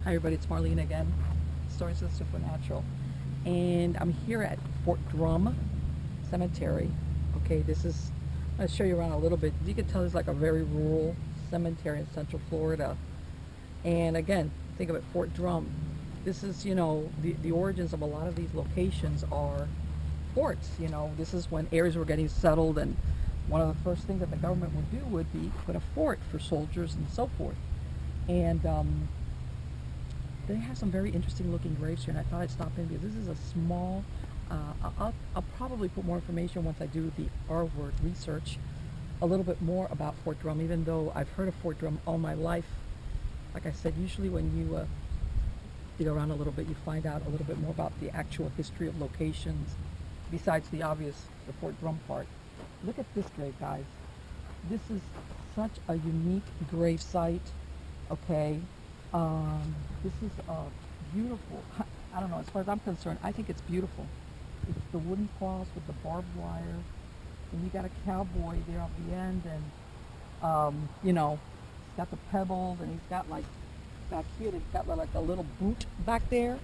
Hi everybody, it's Marlene again, Stories of the Supernatural, and I'm here at Fort Drum Cemetery. Okay, I'll show you around a little bit. You can tell it's like a very rural cemetery in Central Florida. And again, think of it, Fort Drum. This is, the origins of a lot of these locations are forts. This is when areas were getting settled, and one of the first things that the government would do would be put a fort for soldiers and so forth. And they have some very interesting looking graves here, and I thought I'd stop in because this is a small, I'll probably put more information once I do the R-word research a little bit more about Fort Drum, even though I've heard of Fort Drum all my life. Like I said, usually when you dig around a little bit, you find out a little bit more about the actual history of locations, besides the obvious, the Fort Drum part. Look at this grave, guys. This is such a unique grave site, okay? This is beautiful. I don't know, as far as I'm concerned, I think it's beautiful. It's the wooden cross with the barbed wire, and you got a cowboy there at the end, and he's got the pebbles, and he's got like back here, they've got like a little boot back there,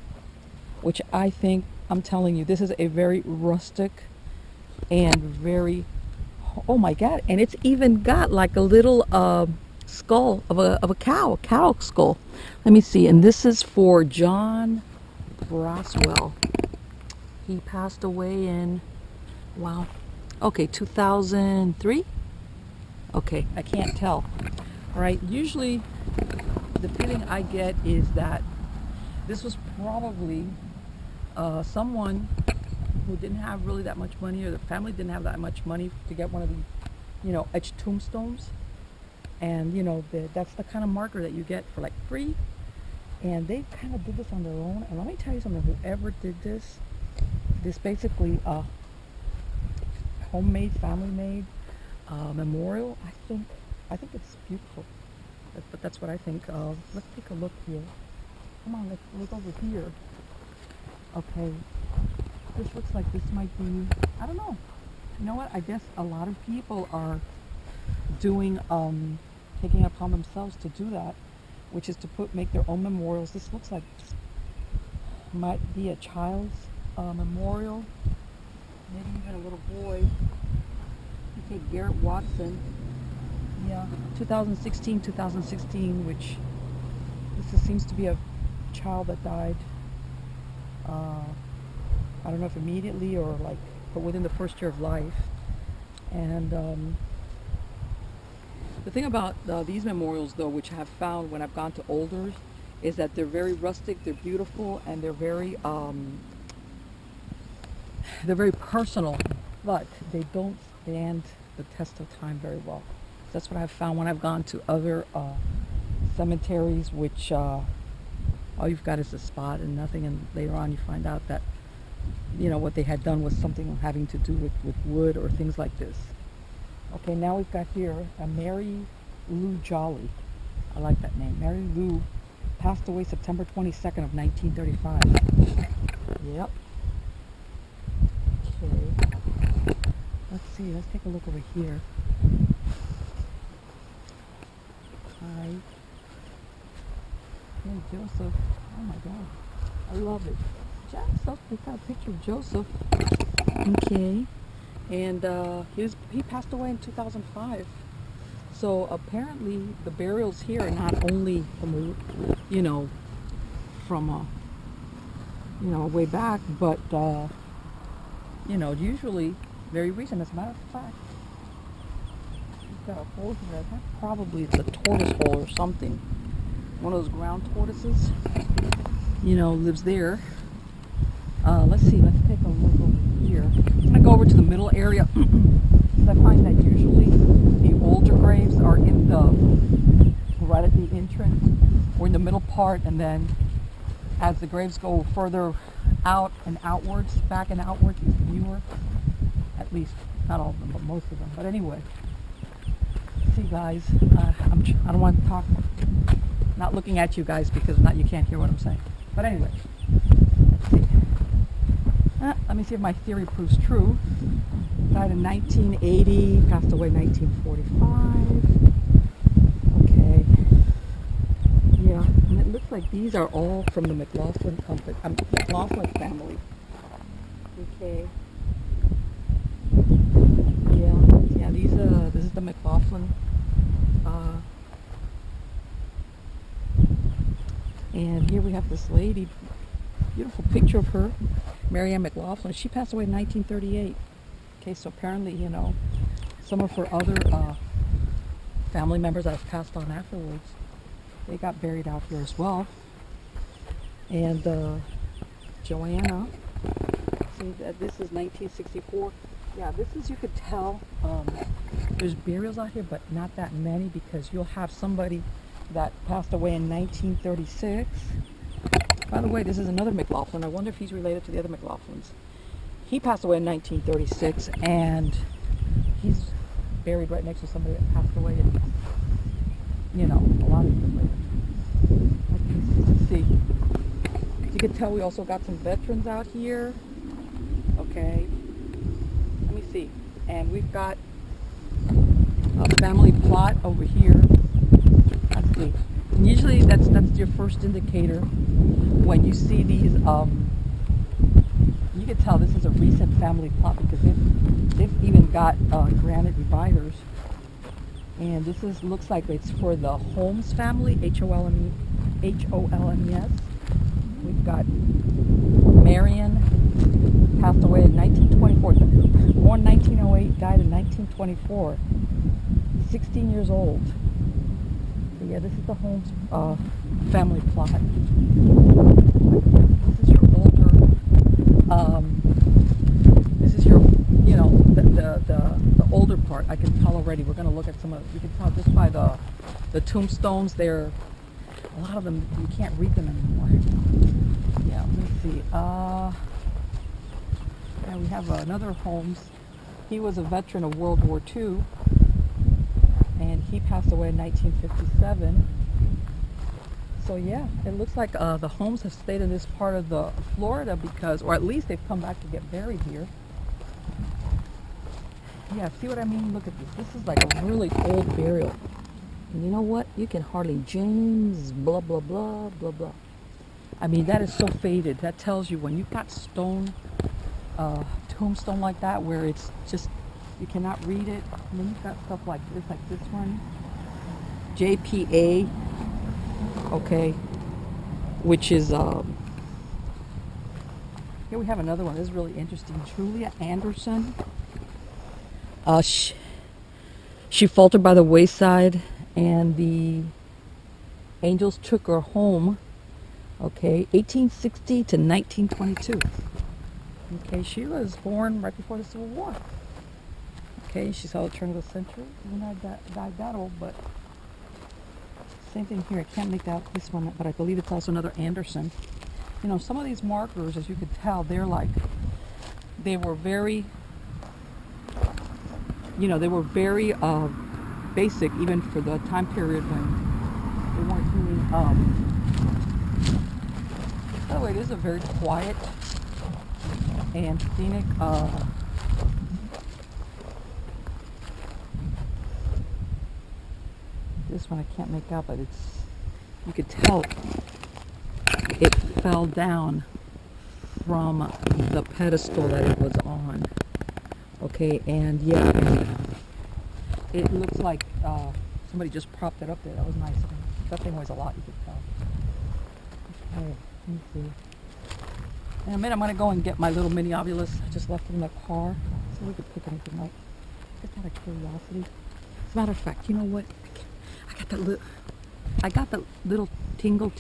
which I think, I'm telling you, this is a very rustic and very, oh my God, and it's even got like a little skull of a cow skull. Let me see, and this is for John Braswell. He passed away in, wow, okay, 2003. Okay, I can't tell. All right, usually the feeling I get is that this was probably someone who didn't have really that much money, or the family didn't have that much money to get one of these, etched tombstones. And that's the kind of marker that you get for like free, and they kind of did this on their own. And let me tell you something, whoever did this basically homemade, family made memorial, I think it's beautiful. But that's what I think. Let's take a look here. Come on, let's look over here. Okay, this looks like this might be, I don't know, you know what, I guess a lot of people are doing taking it upon themselves to do that, which is to make their own memorials. This looks like might be a child's memorial, maybe even a little boy. Okay, Garrett Watson, yeah, 2016, which this seems to be a child that died, I don't know if immediately or but within the first year of life. And the thing about these memorials, though, which I have found when I've gone to older, is that they're very rustic, they're beautiful, and they're very personal, but they don't stand the test of time very well. That's what I've found when I've gone to other cemeteries, which all you've got is a spot and nothing, and later on you find out that what they had done was something having to do with wood or things like this. Okay, now we've got here a Mary Lou Jolly. I like that name. Mary Lou passed away September 22nd of 1935. Yep. Okay. Let's see. Let's take a look over here. Hi. Hey, Joseph. Oh my God. I love it. Joseph. We've got a picture of Joseph. Okay. And he passed away in 2005. So apparently the burials here are not only from way back, but usually very recent. As a matter of fact, we've got a hole here. That's probably a tortoise hole or something. One of those ground tortoises, lives there. Let's see. Let's take a look over here. I'm gonna go over to the middle area because I find that usually the older graves are in right at the entrance or in the middle part, and then as the graves go further out and outwards, back and outwards, it's newer. At least not all of them, but most of them. But anyway, see guys, I don't want to talk. Not looking at you guys because you can't hear what I'm saying. But anyway, let's see. Let me see if my theory proves true. Died in 1980, passed away 1945. Okay. Yeah, and it looks like these are all from the McLaughlin company, McLaughlin family. Okay. Yeah. This is the McLaughlin. Uh, and here we have this lady. Beautiful picture of her, Marianne McLaughlin. She passed away in 1938. Okay, so apparently, some of her other family members that have passed on afterwards, they got buried out here as well. And Joanna, see that this is 1964. Yeah, this is, you could tell, there's burials out here, but not that many, because you'll have somebody that passed away in 1936. By the way, this is another McLaughlin. I wonder if he's related to the other McLaughlins. He passed away in 1936, and he's buried right next to somebody that passed away in, a lot of years later. Let's see. You can tell we also got some veterans out here. Okay. Let me see. And we've got a family plot over here. Let's see. And usually that's your first indicator when you see these. You can tell this is a recent family plot, because they've even got granite dividers. And this looks like it's for the Holmes family, Holmes. We've got Marion, passed away in 1924, born 1908, died in 1924, 16 years old. So yeah, this is the Holmes family plot. This is your older, the older part. I can tell already. We're going to look at some of, you can tell just by the tombstones. They're, a lot of them, you can't read them anymore. Yeah, let me see. Yeah, we have another Holmes. He was a veteran of World War II, and he passed away in 1957. So yeah, it looks like the Holmes have stayed in this part of the Florida because, or at least they've come back to get buried here. Yeah, see what I mean? Look at this. This is like a really old burial. And you know what? You can hardly, James, blah, blah, blah, blah, blah. I mean, that is so faded. That tells you when you've got stone, tombstone like that, where it's just, you cannot read it. And then you've got stuff like this one. JPA, okay, which is, here we have another one. This is really interesting. Julia Anderson. She faltered by the wayside, and the angels took her home. Okay, 1860 to 1922. Okay, she was born right before the Civil War. Okay, she saw the turn of the century. She died that old, but same thing here. I can't make out this one, but I believe it's also another Anderson. Some of these markers, as you could tell, they were very, they were very basic, even for the time period when they weren't doing. By the way, this is a very quiet and scenic. This one I can't make out, but you could tell it fell down from the pedestal that it was on. Okay, and yeah, it looks like somebody just propped it up there. That was nice. That thing weighs a lot, you could tell. Okay, let me see. In a minute, I'm going to go and get my little mini obulus. I just left it in the car, so we could pick anything up. Just out of curiosity. As a matter of fact, you know what? I got the little tingle.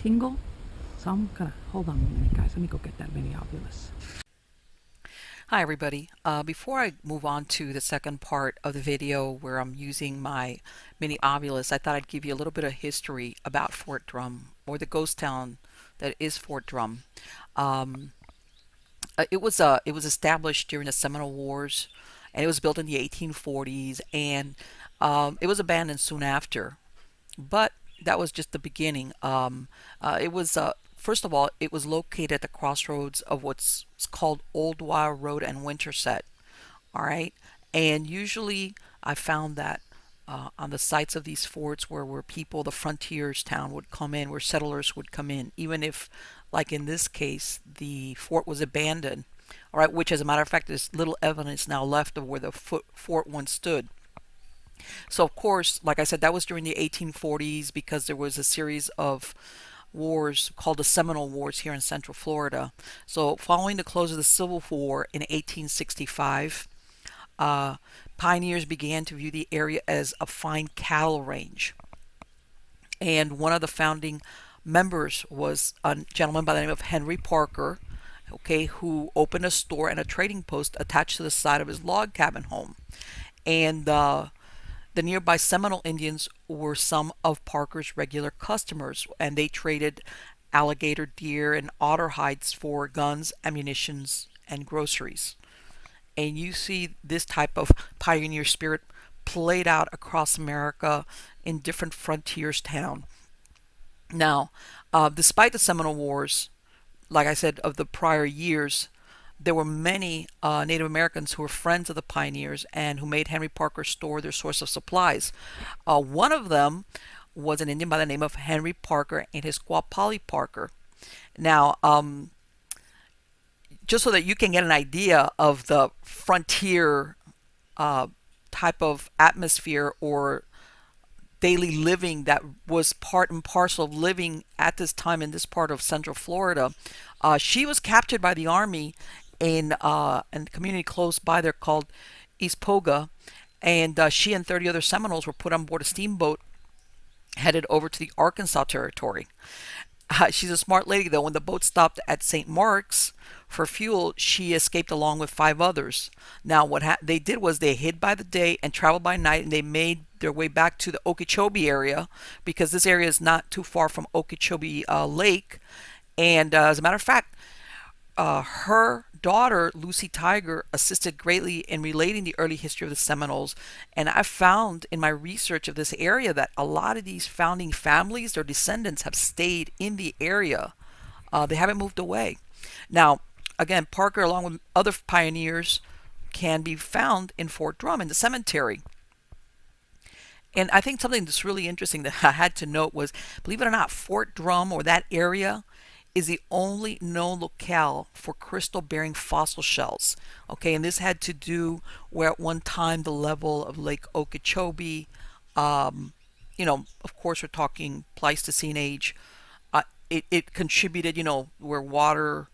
So I'm going to, hold on a minute, guys. Let me go get that mini obulus. Hi everybody. Before I move on to the second part of the video where I'm using my mini obulus, I thought I'd give you a little bit of history about Fort Drum, or the ghost town that is Fort Drum. It was established during the Seminole Wars, and it was built in the 1840s, and it was abandoned soon after. But that was just the beginning. It was First of all, it was located at the crossroads of what's called Old Wire Road and Winterset. All right, and usually I found that on the sites of these forts where people, the frontiers town would come in, where settlers would come in, even if, like in this case, the fort was abandoned. All right, which as a matter of fact, there's little evidence now left of where the fort once stood. So of course, like I said, that was during the 1840s because there was a series of wars called the Seminole Wars here in Central Florida. So following the close of the Civil War in 1865, uh, pioneers began to view the area as a fine cattle range. And one of the founding members was a gentleman by the name of Henry Parker, okay, who opened a store and a trading post attached to the side of his log cabin home. And the nearby Seminole Indians were some of Parker's regular customers, and they traded alligator, deer, and otter hides for guns, ammunitions, and groceries. And you see this type of pioneer spirit played out across America in different frontiers towns. Now, despite the Seminole Wars, like I said, of the prior years, there were many Native Americans who were friends of the pioneers and who made Henry Parker's store their source of supplies. One of them was an Indian by the name of Henry Parker and his squaw Polly Parker. Now, just so that you can get an idea of the frontier uh, type of atmosphere or daily living that was part and parcel of living at this time in this part of Central Florida. She was captured by the army in a community close by there called East Poga, and she and 30 other Seminoles were put on board a steamboat headed over to the Arkansas Territory. She's a smart lady, though. When the boat stopped at St. Mark's for fuel, she escaped along with 5 others. Now, what they did was they hid by the day and traveled by night, and they made their way back to the Okeechobee area because this area is not too far from Okeechobee Lake. And as a matter of fact, her daughter, Lucy Tiger, assisted greatly in relating the early history of the Seminoles. And I found in my research of this area that a lot of these founding families, their descendants, have stayed in the area. They haven't moved away. Now, again, Parker, along with other pioneers, can be found in Fort Drum in the cemetery. And I think something that's really interesting that I had to note was, believe it or not, Fort Drum or that area is the only known locale for crystal bearing fossil shells. Okay, and this had to do where at one time the level of Lake Okeechobee, of course, we're talking Pleistocene age, it contributed, where water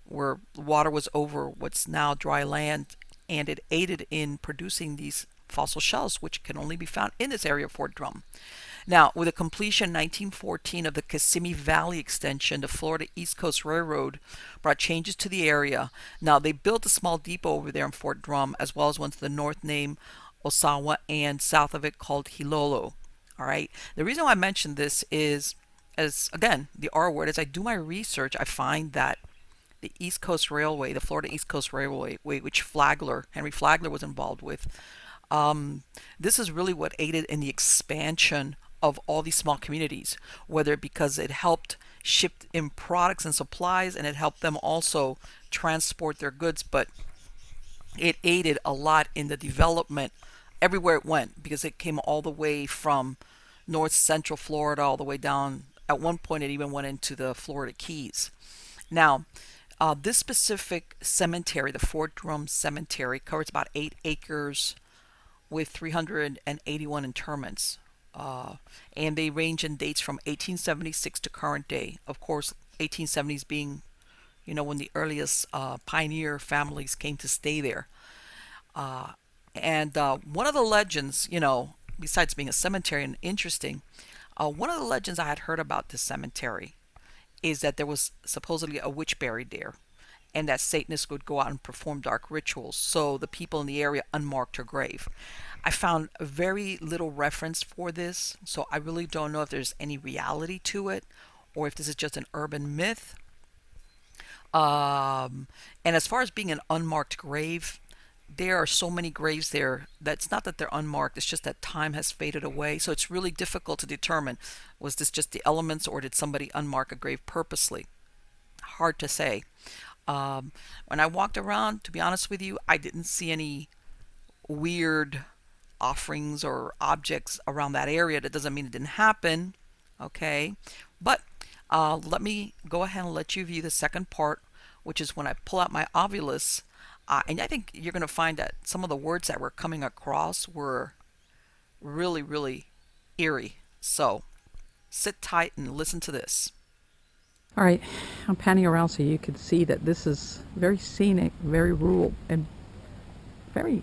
was over what's now dry land, and it aided in producing these fossil shells, which can only be found in this area of Fort Drum. Now, with the completion in 1914 of the Kissimmee Valley extension, the Florida East Coast Railroad brought changes to the area. Now, they built a small depot over there in Fort Drum, as well as one to the north named Osawa and south of it called Hilolo. All right. The reason why I mentioned this is, as again, the R word, as I do my research, I find that the East Coast Railway, the Florida East Coast Railway, which Henry Flagler was involved with, this is really what aided in the expansion of all these small communities, whether because it helped ship in products and supplies and it helped them also transport their goods, but it aided a lot in the development everywhere it went because it came all the way from north central Florida all the way down. At one point, it even went into the Florida Keys. Now, this specific cemetery, the Fort Drum Cemetery, covers about 8 acres with 381 interments. And they range in dates from 1876 to current day. Of course, 1870s being, when the earliest pioneer families came to stay there. And one of the legends, besides being a cemetery and interesting, one of the legends I had heard about this cemetery is that there was supposedly a witch buried there, and that Satanists would go out and perform dark rituals, so the people in the area unmarked her grave. I found very little reference for this, so I really don't know if there's any reality to it or if this is just an urban myth. And as far as being an unmarked grave, there are so many graves there that's not that they're unmarked, it's just that time has faded away. So it's really difficult to determine, was this just the elements or did somebody unmark a grave purposely? Hard to say. When I walked around, to be honest with you, I didn't see any weird offerings or objects around that area. That doesn't mean it didn't happen. Okay, but let me go ahead and let you view the second part, which is when I pull out my Ovilus. And I think you're going to find that some of the words that were coming across were really, really eerie. So sit tight and listen to this. All right, I'm panning around so you can see that this is very scenic, very rural, and very,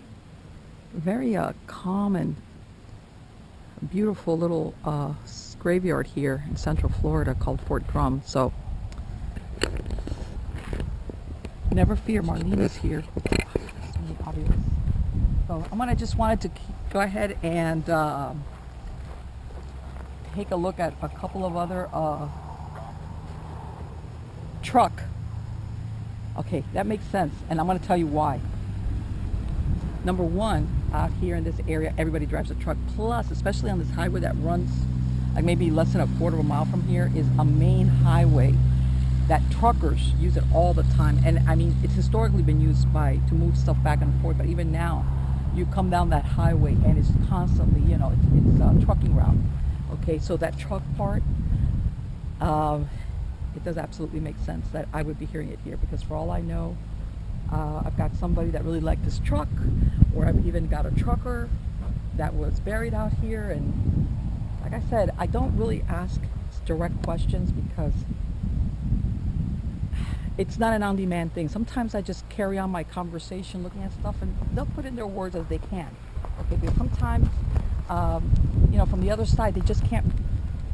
very calm and beautiful little graveyard here in Central Florida called Fort Drum. So never fear, Marlene is here. So I just wanted to go ahead and take a look at a couple of other truck. Okay, that makes sense, and I'm going to tell you why. Number one, out here in this area, everybody drives a truck. Plus, especially on this highway that runs like maybe less than a quarter of a mile from here, is a main highway that truckers use it all the time. And I mean, it's historically been used to move stuff back and forth, but even now, you come down that highway and it's constantly, you know, it's a trucking route. Okay, so that truck part, it does absolutely make sense that I would be hearing it here, because for all I know, I've got somebody that really liked this truck, or I've even got a trucker that was buried out here. And like I said, I don't really ask direct questions because it's not an on-demand thing. Sometimes I just carry on my conversation looking at stuff, and they'll put in their words as they can. Okay, because sometimes, you know, from the other side, they just can't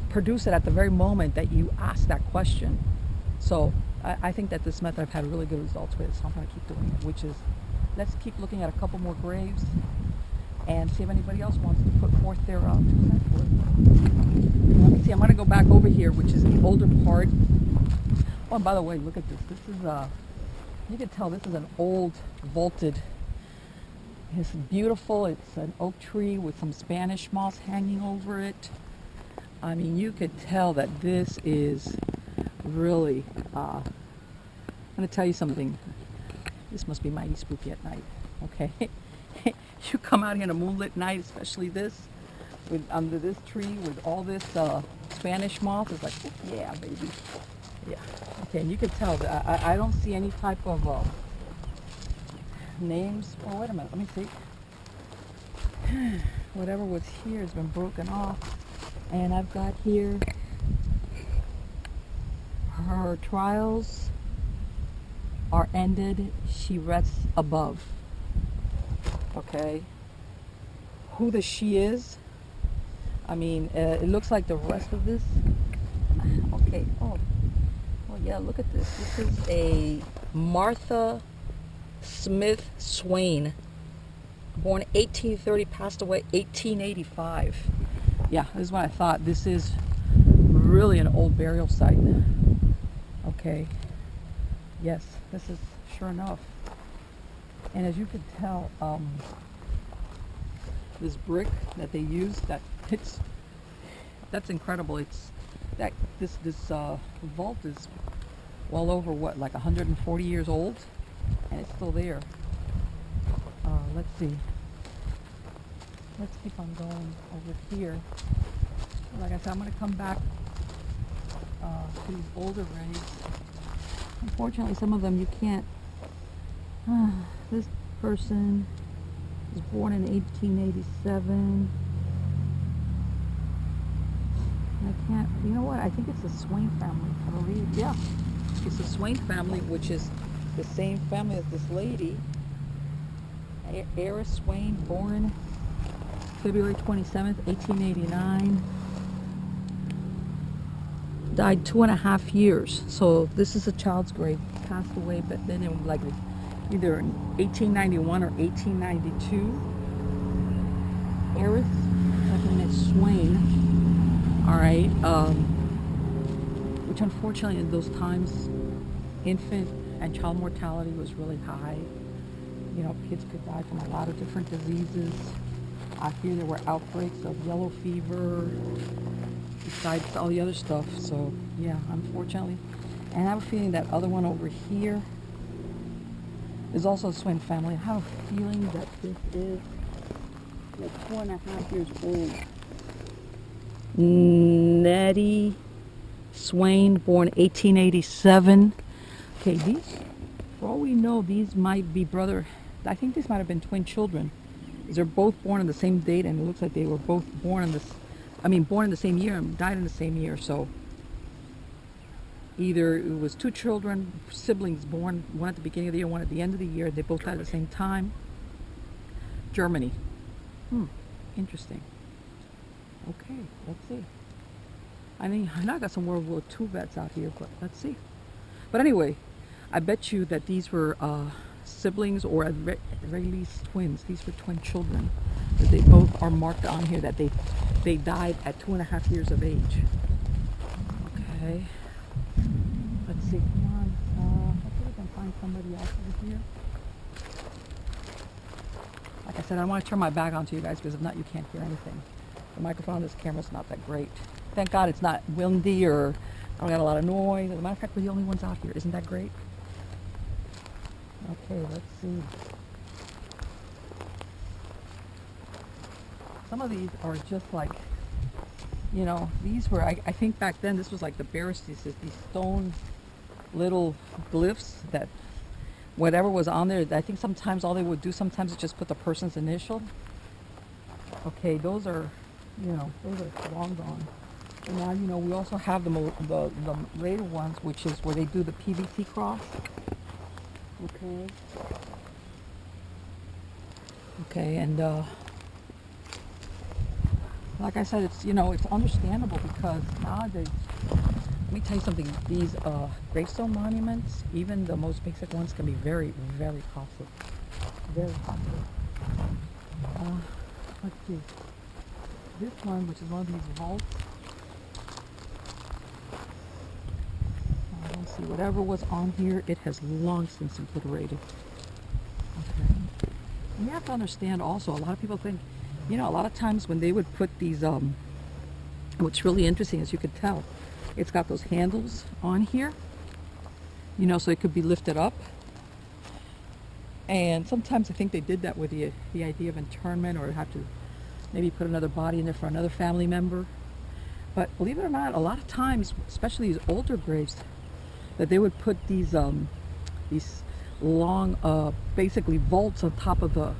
produce it at the very moment that you ask that question. So I think that this method I've had really good results with, so I'm going to keep doing it, which is, let's keep looking at a couple more graves and see if anybody else wants to put forth their 2 cents worth. Let me see, I'm going to go back over here, which is the older part. Oh, and by the way, look at this. This is, you can tell this is an old vaulted, it's beautiful. It's an oak tree with some Spanish moss hanging over it. I mean, you could tell that this is really, I'm going to tell you something. This must be mighty spooky at night, okay? You come out here on a moonlit night, especially this, with under this tree with all this Spanish moss. It's like, oh, yeah, baby. Yeah. Okay, and you can tell that I don't see any type of names. Oh, wait a minute. Let me see. Whatever was here has been broken off. And I've got here her trials are ended. She rests above. Okay. Who the she is? I mean, it looks like the rest of this. Okay. Oh. Oh yeah. Look at this. This is a Martha Smith Swain, born 1830, passed away 1885. Yeah, this is what I thought. This is really an old burial site. Okay. Yes, this is sure enough. And as you can tell, this brick that they use, that's incredible. It's that this vault is well over what, like 140 years old, and it's still there. Let's see. Let's keep on going over here. Like I said, I'm going to come back to these older graves. Unfortunately, some of them you can't. This person was born in 1887. I can't, you know what? I think it's the Swain family, I believe. Yeah, it's the Swain family, which is the same family as this lady. Eris Swain, born February 27th, 1889. Died 2.5 years. So this is a child's grave. Passed away, but then in like either in 1891 or 1892. Eris, second name is Swain. All right. Which unfortunately in those times, infant and child mortality was really high. You know, kids could die from a lot of different diseases. Out here there were outbreaks of yellow fever, besides all the other stuff. So yeah, unfortunately. And I have a feeling that other one over here is also a Swain family. I have a feeling that this is They're 4.5 years old. Nettie Swain, born 1887. Okay, these, for all we know, these might be I think these might have been twin children. They're both born on the same date, and it looks like they were both born in born in the same year and died in the same year. So either it was two children, siblings born, one at the beginning of the year, one at the end of the year. They both died at the same time. Germany. Interesting. Okay, let's see. I know I got some World War II vets out here, but let's see. But anyway, I bet you that these were siblings or at very least twins. These were twin children. That they both are marked on here that they died at 2.5 years of age. Okay. Let's see. Come on. Let's see if I can find somebody else over here. Like I said, I want to turn my back onto you guys because if not, you can't hear anything. The microphone on this camera's not that great. Thank God it's not windy or I don't got a lot of noise. As a matter of fact, we're the only ones out here. Isn't that great? Okay, let's see. Some of these are just like, you know, these were, I think back then this was like the barristers, these stone little glyphs that whatever was on there, I think sometimes all they would do sometimes is just put the person's initial. Okay, those are, you know, those are long gone. And now, you know, we also have the later ones, which is where they do the PVC cross. Okay. Okay, and like I said, it's, you know, it's understandable because nowadays, let me tell you something, these gravestone monuments, even the most basic ones, can be very, very costly. Very costly. Let's see. This one, which is one of these vaults, let's see, whatever was on here, it has long since obliterated. Okay. And you have to understand also, a lot of people think, you know, a lot of times when they would put these, what's really interesting, as you could tell, it's got those handles on here, you know, so it could be lifted up. And sometimes I think they did that with the idea of internment, or have to maybe put another body in there for another family member. But believe it or not, a lot of times, especially these older graves, that they would put these long, basically vaults on top of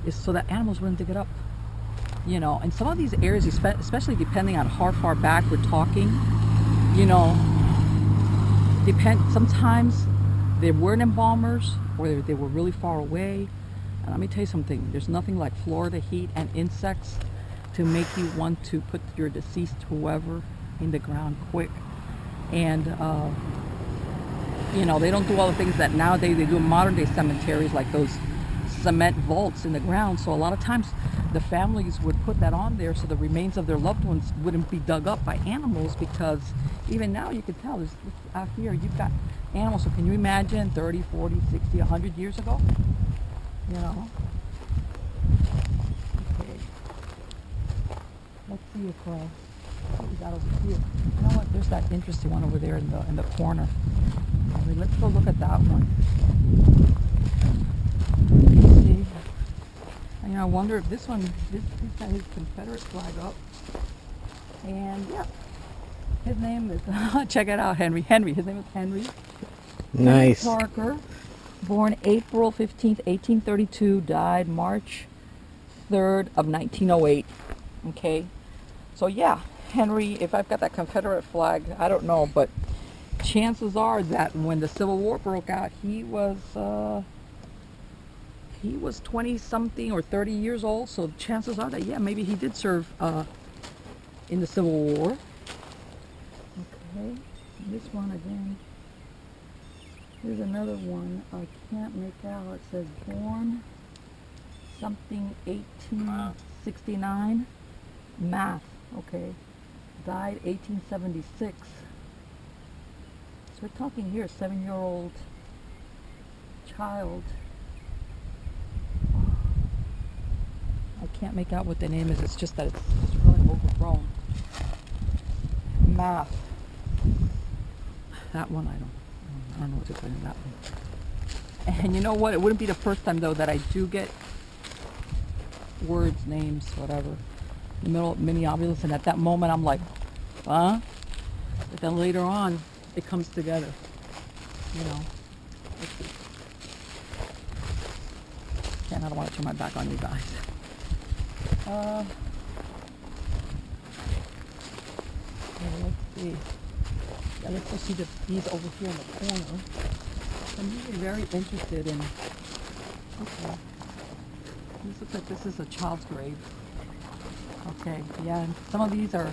so that animals wouldn't dig it up. You know, and some of these areas, especially depending on how far back we're talking, you know, sometimes they weren't embalmers or they were really far away. And let me tell you something, there's nothing like Florida heat and insects to make you want to put your deceased whoever in the ground quick. And you know, they don't do all the things that nowadays they do in modern day cemeteries, like those cement vaults in the ground. So a lot of times the families would put that on there so the remains of their loved ones wouldn't be dug up by animals, because even now you can tell there's out here you've got animals. So can you imagine 30, 40, 60, 100 years ago? You know? Okay. Let's see if what we got over here. You know what? There's that interesting one over there in the corner. Let's go look at that one. Let's see. And, you know, I wonder if this one, this got his Confederate flag up. And yeah, his name is, check it out, Henry. His name is Henry. Nice. Henry Parker, born April 15th, 1832, died March 3rd of 1908. Okay, so yeah, Henry, if I've got that Confederate flag, I don't know, but chances are that when the Civil War broke out, he was 20 something or 30 years old, so chances are that, yeah, maybe he did serve in the Civil War. Okay, this one again. Here's another one I can't make out. It says born something 1869. Math, okay. Died 1876. So we're talking here, a 7-year-old child. I can't make out what the name is. It's just that it's really overgrown. Math. That one I don't know what to say in that one. And you know what? It wouldn't be the first time though that I do get words, names, whatever, in the middle of mini obelisk, and at that moment I'm like, huh? But then later on, it comes together, you know. Let's see. Again, I don't want to turn my back on you guys. Yeah, let's see. Yeah, let's just see these over here in the corner. I'm usually very interested in. Okay. This looks like this is a child's grave. Okay, yeah, and some of these are.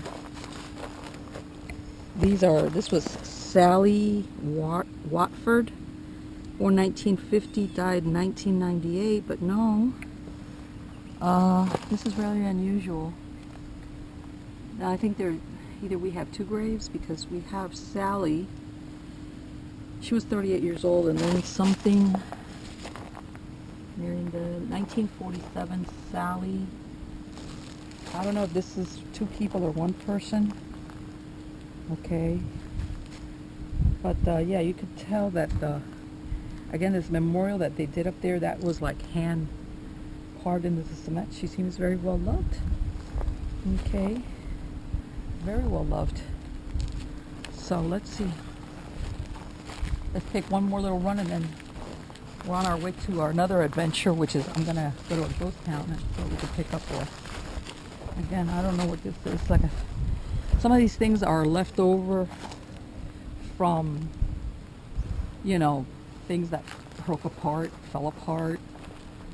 This was Sally Watford, born 1950, died 1998, but no. This is really unusual. Now, I think either we have two graves, because we have Sally. She was 38 years old, and then something nearing the 1947 Sally. I don't know if this is two people or one person. Okay. But yeah, you could tell that, again, this memorial that they did up there, that was like hand carved into the cement. She seems very well loved. Okay. Very well loved. So let's see. Let's take one more little run, and then we're on our way to another adventure, which is I'm gonna go to a ghost town and see what we can pick up for. Again, I don't know what this is. It's like some of these things are left over from, you know, things that broke apart, fell apart,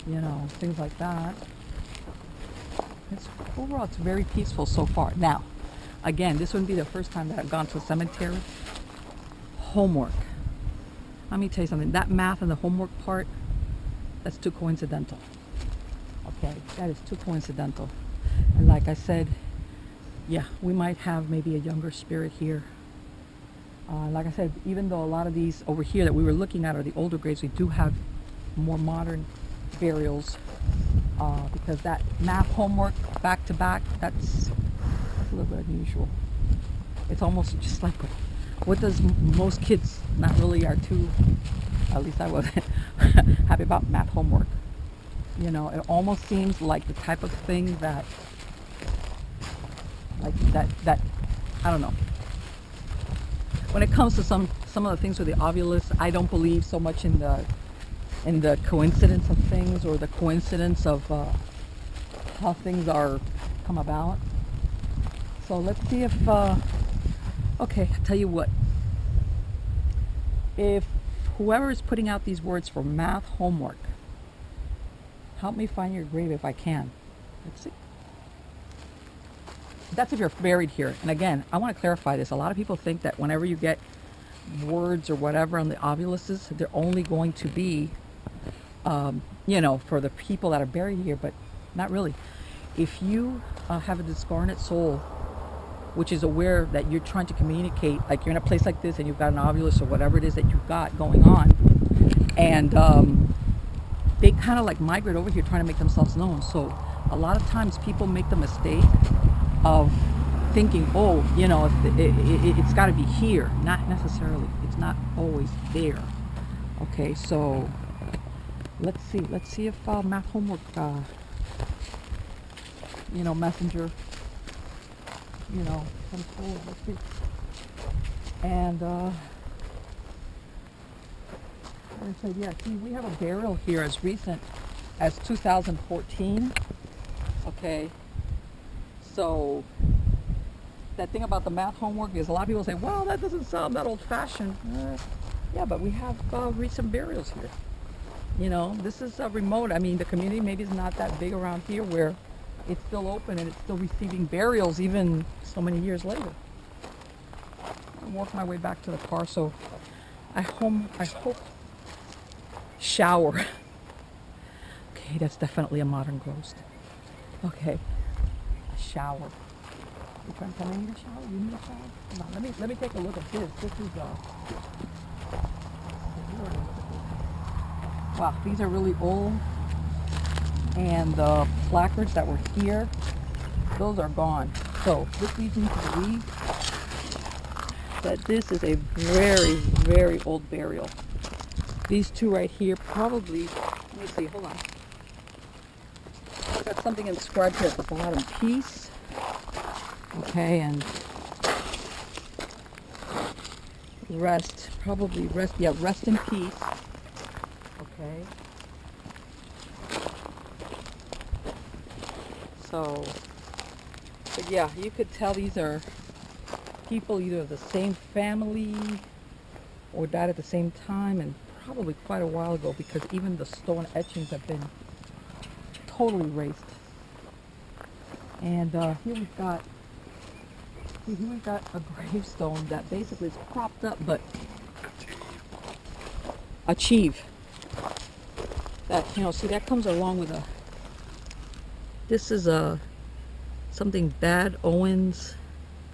you know, things like that. Overall, it's very peaceful so far. Now, again, this wouldn't be the first time that I've gone to a cemetery. Homework. Let me tell you something. That math and the homework part, that's too coincidental. Okay, that is too coincidental. And like I said, yeah, we might have maybe a younger spirit here. Like I said, even though a lot of these over here that we were looking at are the older graves, we do have more modern burials, because that math homework back to back, that's a little bit unusual. It's almost just like what does most kids not really are too, at least I wasn't happy about math homework. You know, it almost seems like the type of thing that, like that I don't know. When it comes to some of the things with the ovulists, I don't believe so much in the coincidence of things, or the coincidence of how things are come about. So let's see if okay, I'll tell you what. If whoever is putting out these words for math homework, help me find your grave if I can. Let's see. That's if you're buried here. And again, I want to clarify this. A lot of people think that whenever you get words or whatever on the ovulists, they're only going to be, you know, for the people that are buried here, but not really. If you have a discarnate soul, which is aware that you're trying to communicate, like you're in a place like this and you've got an ovulus or whatever it is that you've got going on, and they kind of like migrate over here trying to make themselves known. So a lot of times people make the mistake of thinking, oh, you know, it's got to be here. Not necessarily. It's not always there. Okay, so let's see if math homework, you know, messenger, you know, comes forward. Let's see. And I said, yeah, see, we have a burial here as recent as 2014. Okay. So that thing about the math homework is a lot of people say, well, that doesn't sound that old-fashioned. Yeah, but we have recent burials here. You know, this is remote. I mean, the community maybe is not that big around here where it's still open and it's still receiving burials even so many years later. I'm working my way back to the car, so I hope shower. Okay, that's definitely a modern ghost. Okay. Shower. You trying to tell me I need a shower? You need a shower? Come on, let me take a look at this. This is wow, these are really old, and the placards that were here, those are gone. So this leads me to believe that this is a very, very old burial. These two right here probably, let me see, hold on. something inscribed here at the bottom. Peace. Okay, and rest. Probably rest. Yeah, rest in peace. Okay. So, but yeah, you could tell these are people either of the same family or died at the same time, and probably quite a while ago, because even the stone etchings have been totally erased. And here we've got a gravestone that basically is propped up, but achieve. That, you know, see, that comes along with a. This is a something Bad Owens,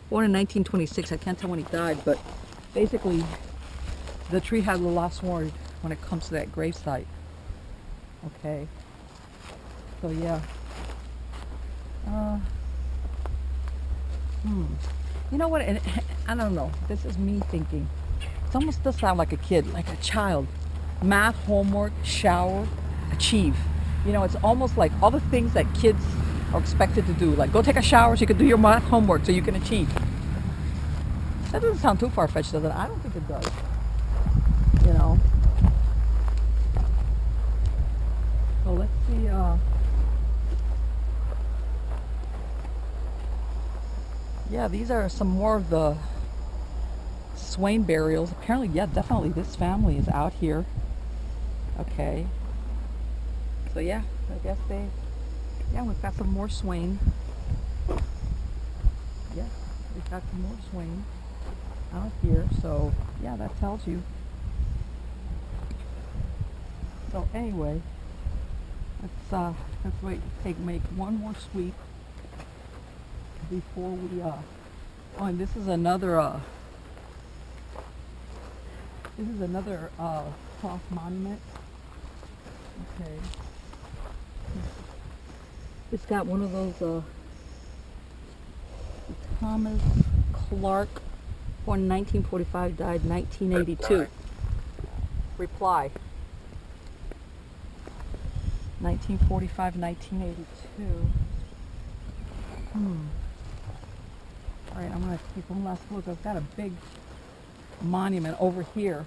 born in 1926. I can't tell when he died, but basically, the tree had the last word when it comes to that gravesite. Okay. So yeah. You know what? And I don't know. This is me thinking. It almost does sound like a kid, like a child. Math, homework, shower, achieve. You know, it's almost like all the things that kids are expected to do. Like go take a shower so you can do your math homework so you can achieve. That doesn't sound too far-fetched, does it? I don't think it does. You know. So let's see. Yeah, these are some more of the Swain burials. Apparently, yeah, definitely this family is out here. Okay. So yeah, I guess we've got some more Swain. Yeah, we've got some more Swain out here. So yeah, that tells you. So anyway, let's make one more sweep before we oh, and this is another cross monument. Okay. It's got one of those Thomas Clark, born in 1945, died 1982. Reply. 1945, 1982. Alright, I'm going to take one last look. I've got a big monument over here.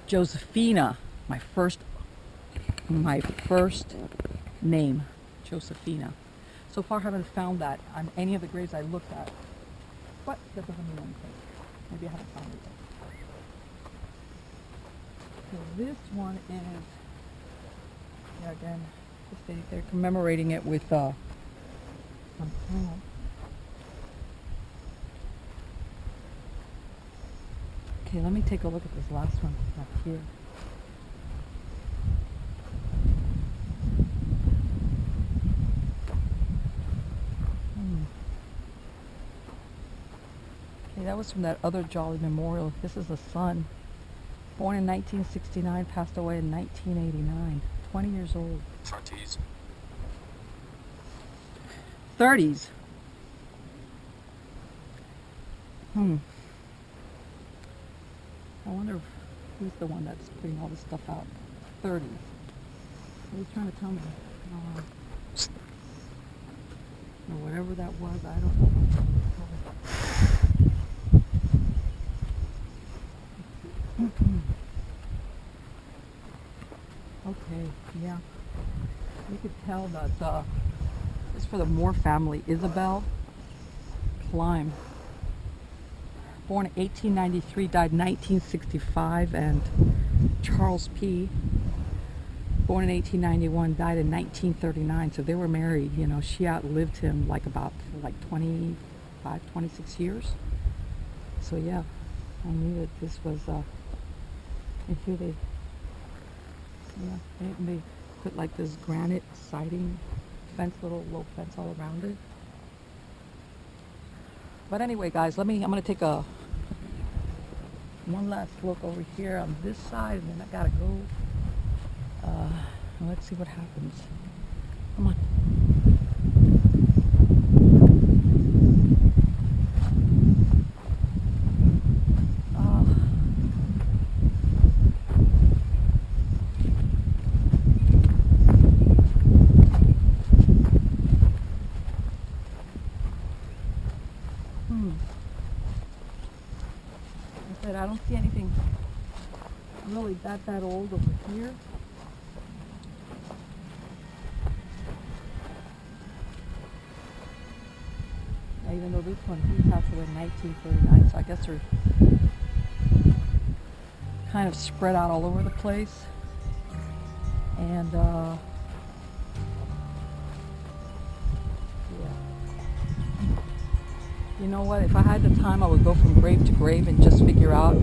Josephina, my first name, Josephina. So far I haven't found that on any of the graves I looked at. But that doesn't mean anything. Maybe I haven't found it yet. So this one is, yeah, again, they're commemorating it with some panel. Okay, let me take a look at this last one up here. Okay, that was from that other Jolly Memorial. This is the son. Born in 1969, passed away in 1989. 20 years old. 30s. I wonder who's the one that's putting all this stuff out. 30s. What he's trying to tell me. Or whatever that was, I don't know. Okay, yeah. You could tell that this is for the Moore family. Isabel Klein. Born in 1893, died 1965, and Charles P. Born in 1891, died in 1939. So they were married. You know, she outlived him like 25, 26 years. So yeah, I knew that this was. And here they put like this granite siding fence, little low fence all around it. But anyway, guys, I'm gonna take one last look over here on this side, and then I gotta go. Let's see what happens. Come on. said, I don't see anything really that old over here. Even though this one, he passed away in 1939, so I guess they're kind of spread out all over the place. And yeah. You know what? If I had the time, I would go from grave to grave and just figure out, you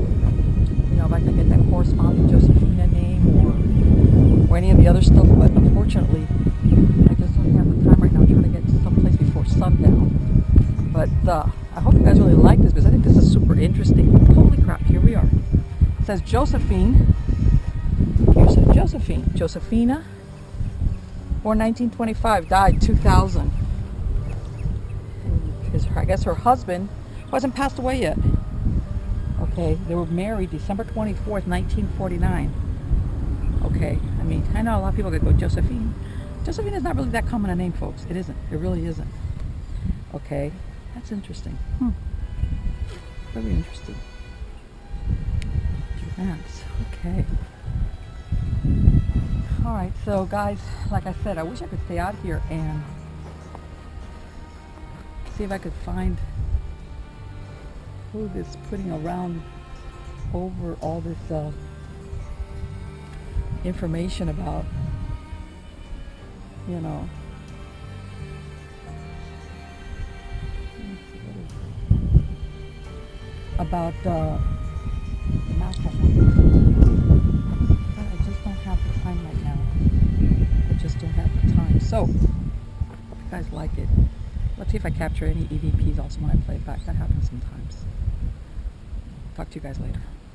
know, if I could get that corresponding Josephina name or any of the other stuff. But unfortunately, I just don't have the time right now. I'm trying to get to someplace before sundown. But I hope you guys really like this because I think this is super interesting. Holy crap, here we are. It says Josephine. Here's Josephine. Josephina, born 1925, died 2000. And I guess her husband wasn't passed away yet. Okay, they were married December 24th, 1949. Okay, I mean, I know a lot of people that go Josephine. Josephine is not really that common a name, folks. It isn't. It really isn't. Okay. That's interesting. Very interesting. Thanks. Okay. Alright, so guys, like I said, I wish I could stay out here and see if I could find who is putting around over all this information about, you know, about the master. But I just don't have the time right now. I just don't have the time. So, hope you guys like it. Let's see if I capture any EVPs also when I play it back. That happens sometimes. Talk to you guys later.